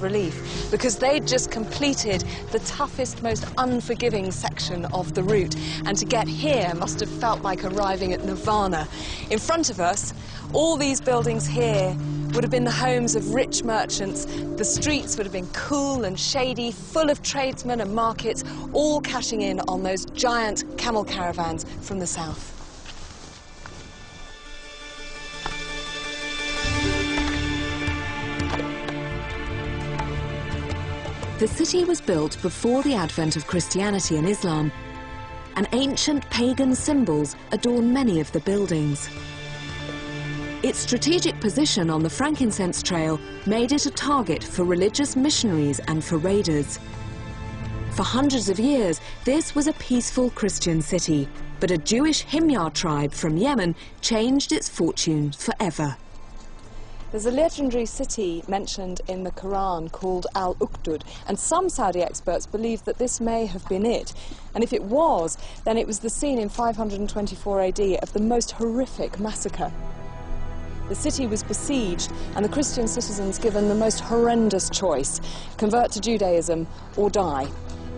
relief, because they'd just completed the toughest, most unforgiving section of the route, and to get here must have felt like arriving at nirvana. In front of us, all these buildings here would have been the homes of rich merchants. The streets would have been cool and shady, full of tradesmen and markets, all cashing in on those giant camel caravans from the south. The city was built before the advent of Christianity and Islam, and ancient pagan symbols adorn many of the buildings. Its strategic position on the Frankincense Trail made it a target for religious missionaries and for raiders. For hundreds of years, this was a peaceful Christian city, but a Jewish Himyar tribe from Yemen changed its fortunes forever. There's a legendary city mentioned in the Quran called Al-Uqdud, and some Saudi experts believe that this may have been it. And if it was, then it was the scene in 524 AD of the most horrific massacre. The city was besieged, and the Christian citizens given the most horrendous choice: convert to Judaism or die.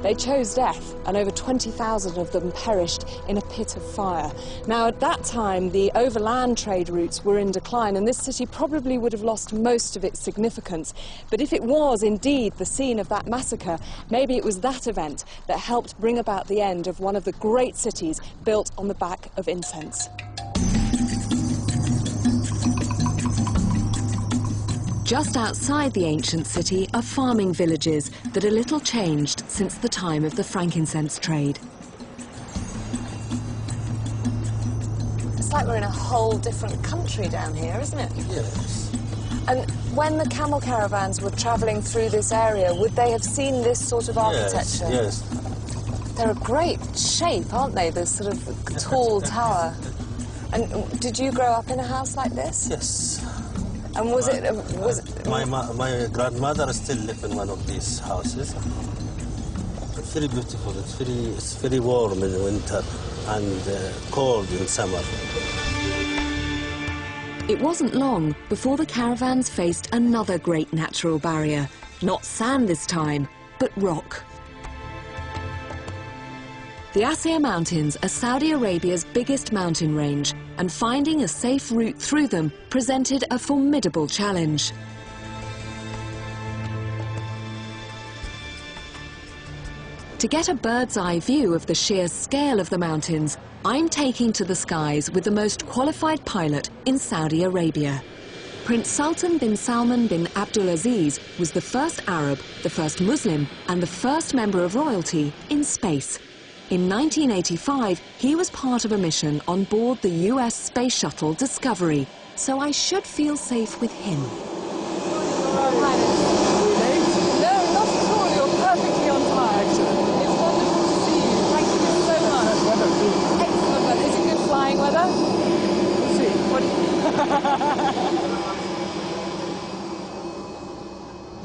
They chose death, and over 20,000 of them perished in a pit of fire. Now, at that time, the overland trade routes were in decline, and this city probably would have lost most of its significance. But if it was indeed the scene of that massacre, maybe it was that event that helped bring about the end of one of the great cities built on the back of incense. Just outside the ancient city are farming villages that are little changed since the time of the frankincense trade. It's like we're in a whole different country down here, isn't it? Yes. And when the camel caravans were travelling through this area, would they have seen this sort of architecture? Yes. They're a great shape, aren't they? This sort of tall tower. And did you grow up in a house like this? Yes. And was it? My grandmother still lives in one of these houses. It's very beautiful. It's very warm in winter and cold in summer. It wasn't long before the caravans faced another great natural barrier. Not sand this time, but rock. The Asir Mountains are Saudi Arabia's biggest mountain range, and finding a safe route through them presented a formidable challenge. To get a bird's-eye view of the sheer scale of the mountains, I'm taking to the skies with the most qualified pilot in Saudi Arabia. Prince Sultan bin Salman bin Abdulaziz was the first Arab, the first Muslim, and the first member of royalty in space. In 1985, he was part of a mission on board the US space shuttle Discovery, so I should feel safe with him. No, not at all. You're perfectly on time. It's wonderful to see you. Thank you so much. Excellent weather. Is it good flying weather? We'll see.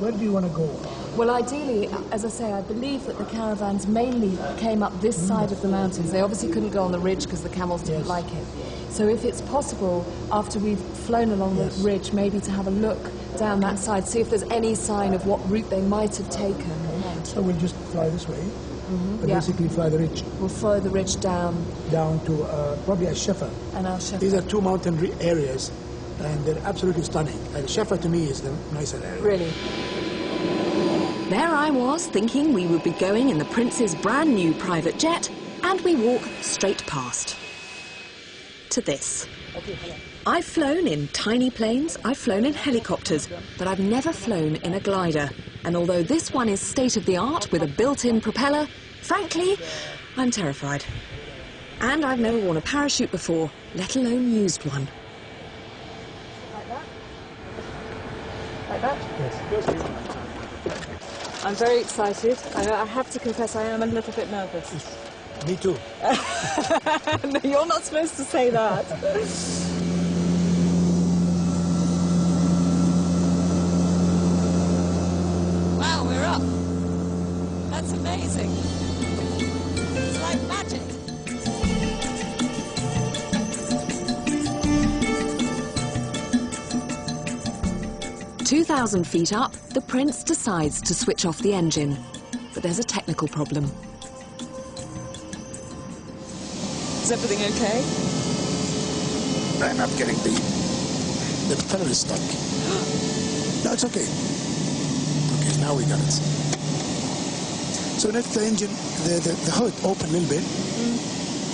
Where do you want to go? Well, ideally, as I say, I believe that the caravans mainly came up this side of the mountains. They obviously couldn't go on the ridge because the camels didn't like it. So if it's possible, after we've flown along the ridge, maybe to have a look down that side, see if there's any sign of what route they might have taken. So we'll just fly this way, but basically fly the ridge. We'll follow the ridge down. Down to probably Al-Shafa. And Al-Shafa. These are two mountain areas, and they're absolutely stunning. Al-Shafa to me is the nicer area. Really? There I was, thinking we would be going in the Prince's brand new private jet, and we walk straight past. To this. I've flown in tiny planes, I've flown in helicopters, but I've never flown in a glider. And although this one is state-of-the-art with a built-in propeller, frankly, I'm terrified. And I've never worn a parachute before, let alone used one. Like that? Like that? Yes. I'm very excited. I have to confess I am a little bit nervous. Me too. No, you're not supposed to say that. Wow, we're up. That's amazing. It's like magic. 2000 2,000 feet up, the Prince decides to switch off the engine. But there's a technical problem. Is everything okay? I'm not getting the propeller is stuck. No, it's okay. Okay, now we got it. So let the engine, the hood open a little bit.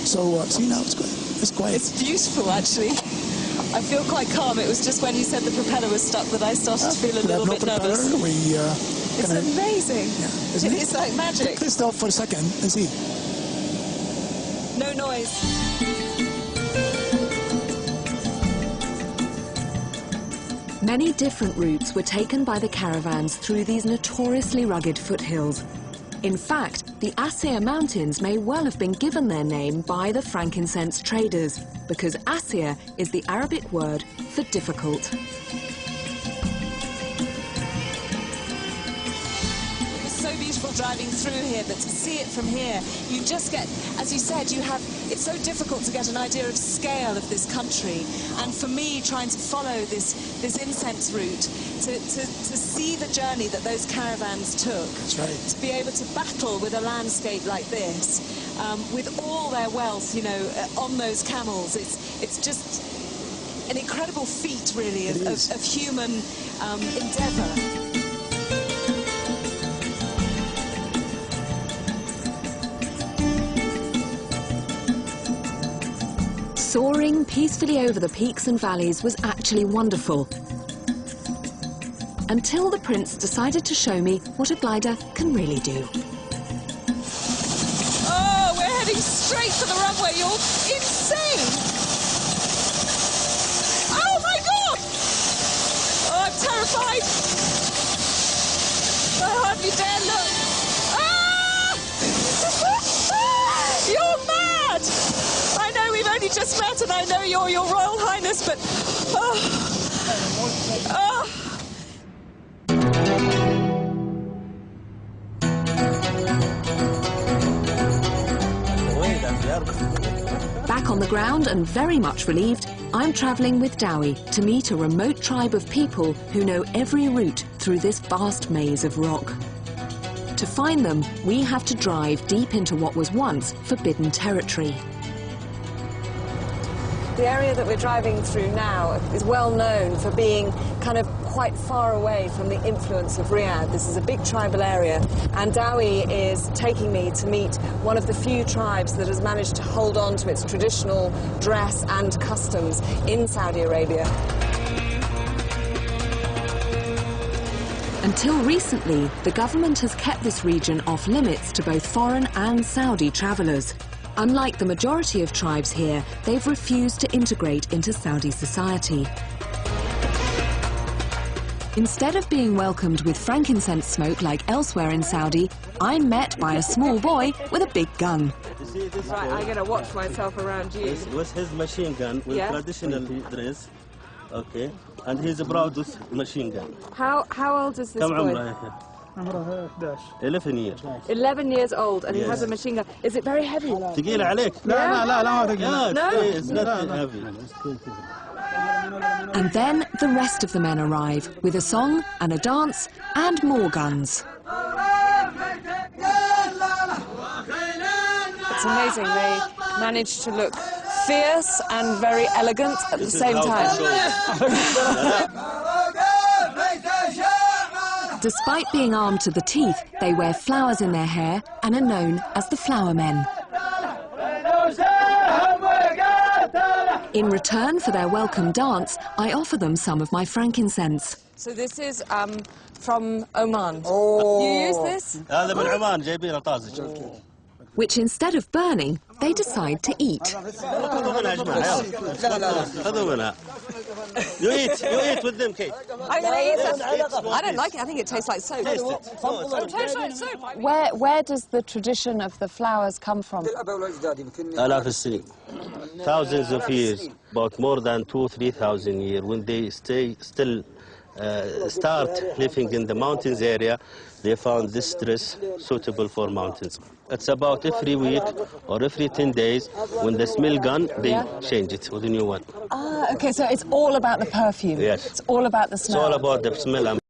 So see now it's good. It's quiet. It's beautiful, actually. I feel quite calm. It was just when you said the propeller was stuck that I started to feel a little bit nervous. It's amazing. Yeah, it's like magic. Take this off for a second and see. No noise. Many different routes were taken by the caravans through these notoriously rugged foothills. In fact, the Asir Mountains may well have been given their name by the frankincense traders, because Asir is the Arabic word for difficult. It was so beautiful driving through here, but to see it from here, you just get, as you said, it's so difficult to get an idea of scale of this country. And for me, trying to follow this incense route, to see the journey that those caravans took. That's right. To be able to battle with a landscape like this, with all their wealth, you know, on those camels, it's just an incredible feat, really, of human endeavour. Soaring peacefully over the peaks and valleys was actually wonderful. Until the Prince decided to show me what a glider can really do. Oh, we're heading straight for the runway. You're insane! Oh my God! Oh, I'm terrified. I hardly dare look. Ah! You're mad! I know we've only just met, and I know you're Your Royal Highness, but Back on the ground and very much relieved, I'm travelling with Dowie to meet a remote tribe of people who know every route through this vast maze of rock. To find them, we have to drive deep into what was once forbidden territory. the area that we're driving through now is well known for being kind of quite far away from the influence of Riyadh. This is a big tribal area, and Dowie is taking me to meet one of the few tribes that has managed to hold on to its traditional dress and customs in Saudi Arabia. Until recently, the government has kept this region off limits to both foreign and Saudi travellers. Unlike the majority of tribes here, they've refused to integrate into Saudi society. Instead of being welcomed with frankincense smoke like elsewhere in Saudi, I'm met by a small boy with a big gun. Right, I'm going to watch myself around you. This was his machine gun with traditional dress. Okay, and he's a proud machine gun. How old is this boy? 11 years. 11 years old, and he has a machine gun. Is it very heavy? ثقيل عليك. No. It's not heavy. And then the rest of the men arrive, with a song and a dance and more guns. It's amazing. They managed to look fierce and very elegant at the same time. Despite being armed to the teeth, they wear flowers in their hair and are known as the Flower Men. In return for their welcome dance, I offer them some of my frankincense. So this is from Oman. Oh. You use this? هذا من عمان جايبينه طازج. Which instead of burning, they decide to eat. You eat with them, Kate. I'm going to eat it. I don't like it. I think it tastes like soap. Taste it. It tastes like soap. Where does the tradition of the flowers come from? آلاف السنين. Thousands of years, about more than 2,000-3,000 years, when they still start living in the mountains area, they found this dress suitable for mountains. It's about every week or every 10 days, when they smell gun, they change it with a new one. Ah, okay, so it's all about the perfume. Yes. It's all about the smell. It's all about the smell.